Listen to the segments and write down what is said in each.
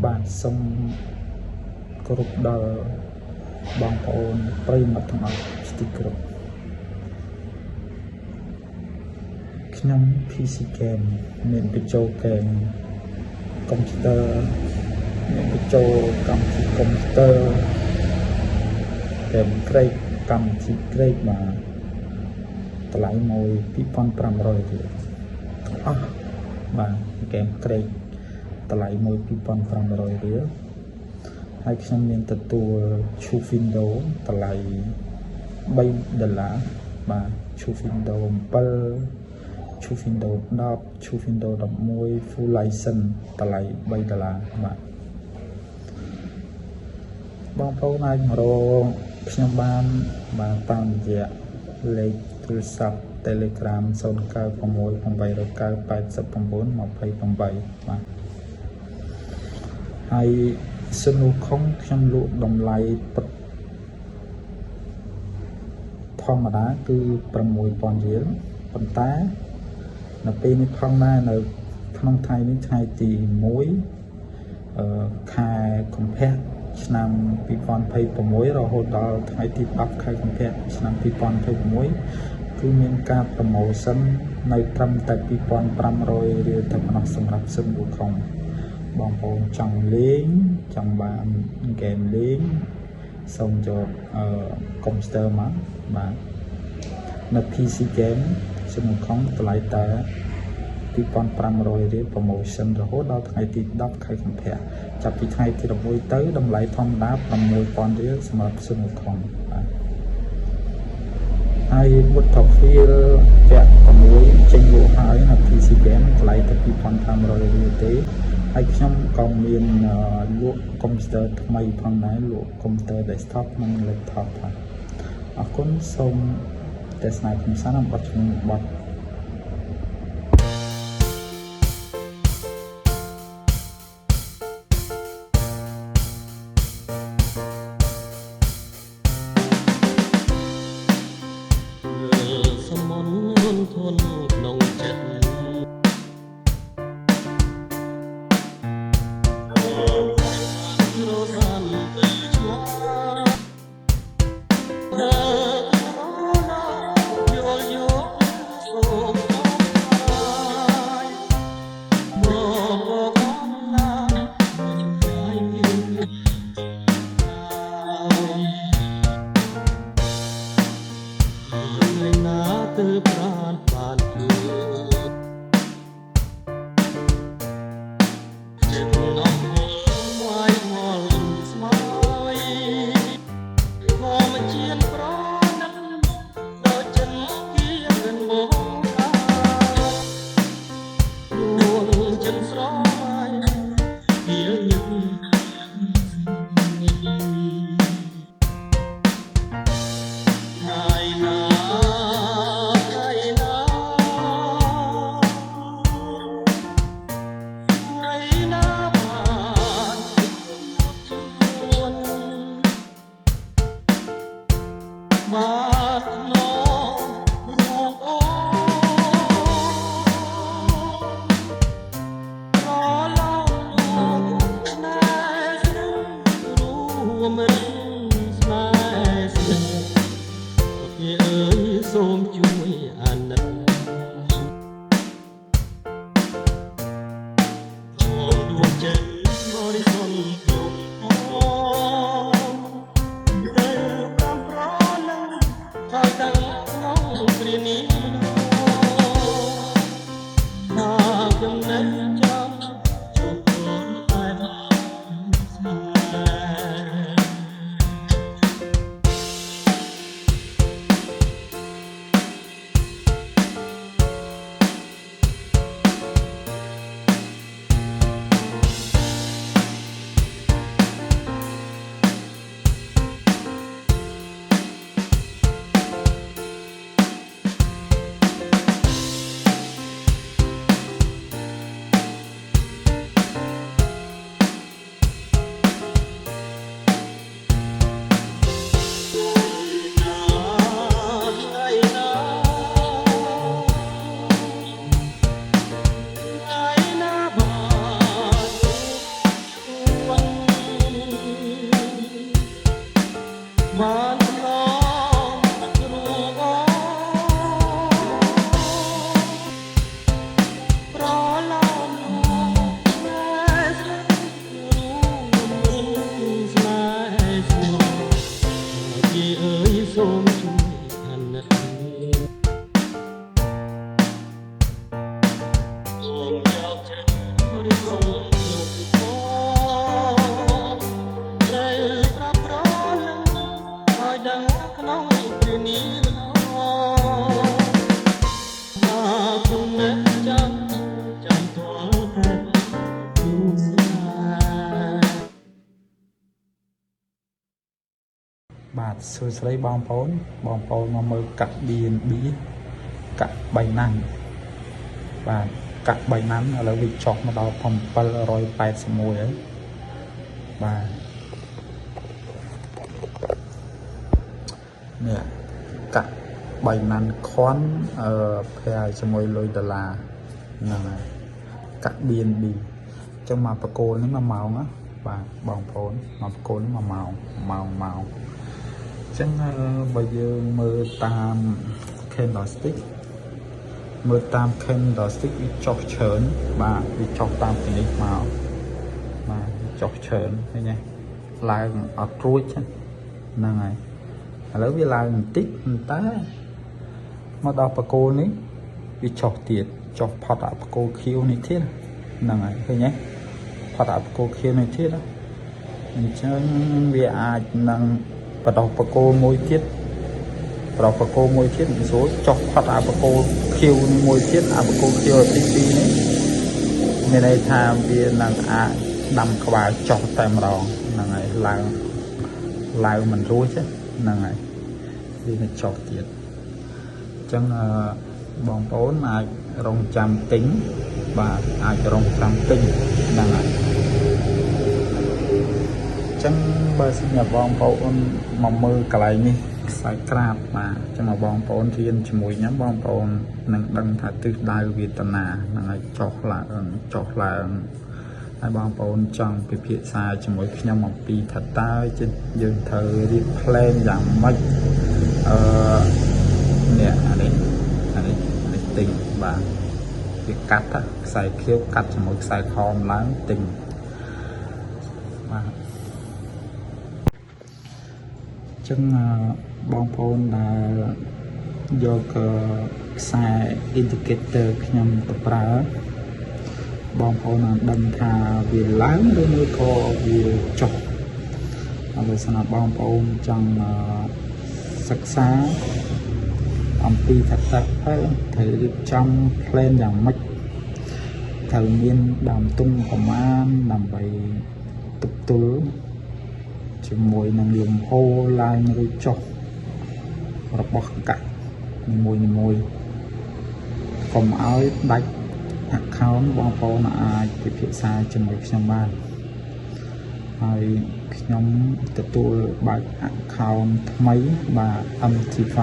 បាទសូមគោរពដល់បងប្អូនប្រិយមិត្តទាំងអស់ទីគោរពខ្ញុំ PC Game មានបញ្ចូលហ្គេមកុំព្យូទ័រមានបញ្ចូលកម្មវិធីកុំព្យូទ័រហ្គេមក្រេកកម្មវិធីក្រេកបាទតម្លៃមួយ2500រៀលអស់បាទហ្គេមក្រេកតម្លៃមួយ2500រៀលហើយខ្ញុំមានទទួល Chufindo តម្លៃ$3បាទ Chufindo 7 Chufindo 10 Chufindo 11 full license តម្លៃ$3បាទបងប្អូនអាចមករកខ្ញុំបានតាមរយៈលេខទូរស័ព្ទ Telegram 0968898928បាទហើយសនុខុងខ្ញុំលក់តម្លៃធម្មតាគឺ6000រៀលប៉ុន្តែនៅពេលនេះផងដែរនៅក្នុងថ្ងៃនេះថ្ងៃទី1ខែកុម្ភៈឆ្នាំ2026រហូតដល់ថ្ងៃទី10ខែកុម្ភៈឆ្នាំ2026គឺមានការប្រម៉ូសិននៅត្រឹមតែ2500រៀលតែប៉ុណ្ណោះសម្រាប់សនុខុងបងប្អូនចង់លេងចង់បានហ្គេមលេងសូមយកកុំព្យូទ័រមកបាទនៅ PC Game សនុខុងតម្លៃតែ2500រៀល promotion រហូតដល់ថ្ងៃទី10ខែកុម្ភៈចាប់ពីថ្ងៃទី11ទៅតម្លៃធម្មតា6000រៀលសម្រាប់សនុខុងបាទហើយ wood profile ពាក់6ចេញលក់ហើយនៅ PC Game តម្លៃតែ2500រៀលទេហើយខ្ញុំក៏មានលក់កុំព្យូទ័រថ្មីផងដែរលក់កុំព្យូទ័រ desktop និង laptop ផងអរគុណសូមទស្សនាខ្ញុំសិនអំបត្តិខ្ញុំបត់ក្នុងចិត្តរសានទៅឆ្ងាយយល់ សុំត្រូវប្រាប់ប្រលឹងឲ្យដឹងក្នុងពេលនេះមកគុំនៅចាំទាល់តែពីស្នេហ៍ បាទសួស្តីបងប្អូនមកមើលកាក់ BNB កាក់3ណាំបាទកាក់3ណាំឥឡូវវាចុះមកដល់781ហើយបាទនេះកាក់3ណាំខន់ភាយជាមួយលុយដុល្លារហ្នឹងហើយកាក់ BNB អញ្ចឹងមកបកគោលនេះ1ម៉ោងណាបាទបងប្អូនមកបកគោលនេះ1ម៉ោងចឹងបើយើងមើលតាម candlestick វាចុះច្រើនបាទវាចុះតាមពីនេះមកបាទវាចុះច្រើនឃើញទេឡើងអត់រួចហ្នឹងហើយឥឡូវវាឡើងបន្តិចតែមកដល់បកគោលនេះវាចុះទៀតចុះផុតអាបកគោលខៀវនេះទៀតហ្នឹងហើយឃើញទេផុតអាបកគោលខៀវនេះទៀតអញ្ចឹងវាអាចនឹងបដោះបកគោលមួយទៀតមិនស្រួលចុះផុតអាបកគោលខៀវមួយទៀតអាបកគោលខៀវទី2នេះមានន័យថាវានឹងអាចដាំក្បាលចុះតែម្ដងហ្នឹងហើយឡើងមិនរួចហ្នឹងហើយវានឹងចុះទៀតអញ្ចឹងបងប្អូនអាចរងចាំទិញបាទអាចរងចាំទិញហ្នឹងហើយចឹងបើសិនជាបងប្អូនមកមើលកន្លែងនេះខ្សែក្រាបបាទចឹងមកបងប្អូនរៀនជាមួយខ្ញុំបងប្អូននឹងដឹងថាទិសដៅវេទនាហ្នឹងហើយចុះឡើងហើយបងប្អូនចង់ពិភាក្សាជាមួយខ្ញុំអំពីថាតើយើងត្រូវរៀប plan យ៉ាងម៉េចនេះអានេះទិញបាទវាកាត់ខ្សែខៀវកាត់ជាមួយខ្សែខំឡើងទិញបាទចឹងបងប្អូនដែលយកខ្សែ indicator ខ្ញុំទៅប្រើបងប្អូននឹងដឹងថាវាឡើងឬមួយក៏វាចុះហើយបើសិនណាបងប្អូនចង់សិក្សាអំពីថាតើត្រូវរៀបចំ plan យ៉ាងម៉េចត្រូវមានដើមទុនប្រមាណដើម្បីទប់ទល់ជាមួយនឹងលំហូរឡើងឬចុះរបស់កាក់នីមួយកុំឲ្យដាច់ account បងប្អូនអាចពិភាក្សាជាមួយខ្ញុំបានហើយខ្ញុំទទួលបើក account ថ្មីបាទ MT5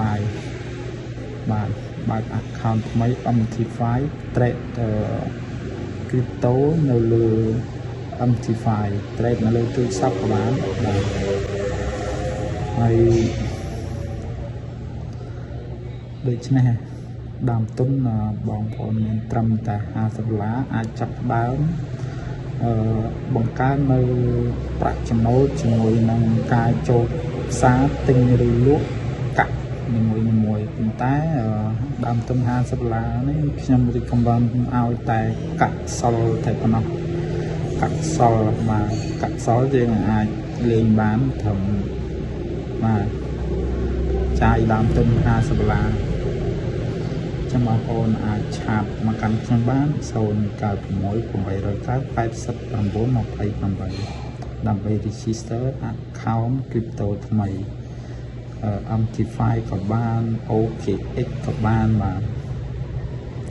បាទបើក account ថ្មី MT5 trade crypto នៅលើ MT5 trade នៅលើទូរស័ព្ទក៏បានបាទហើយដូច្នេះដើមទុនបងប្អូនមានត្រឹមតែ$50អាចចាប់ផ្ដើមបង្កើននៅប្រាក់ចំណូលជាមួយនឹងការចូលផ្សារទិញឬលក់កាក់នីមួយប៉ុន្តែដើមទុន$50នេះខ្ញុំ recommend ឲ្យតែកាក់សល់តែប៉ុណ្ណោះកាក់សល់យើងអាចលេងបានត្រឹមបាទចាយដើមទុន$50ចាំបងប្អូនអាចឆាតមកកាន់ខ្ញុំបាន096-890-8928ដើម្បី register account crypto ថ្មី MT5 ក៏បាន OKX ក៏បានបាទ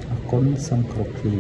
អរគុណសូមគោរពលា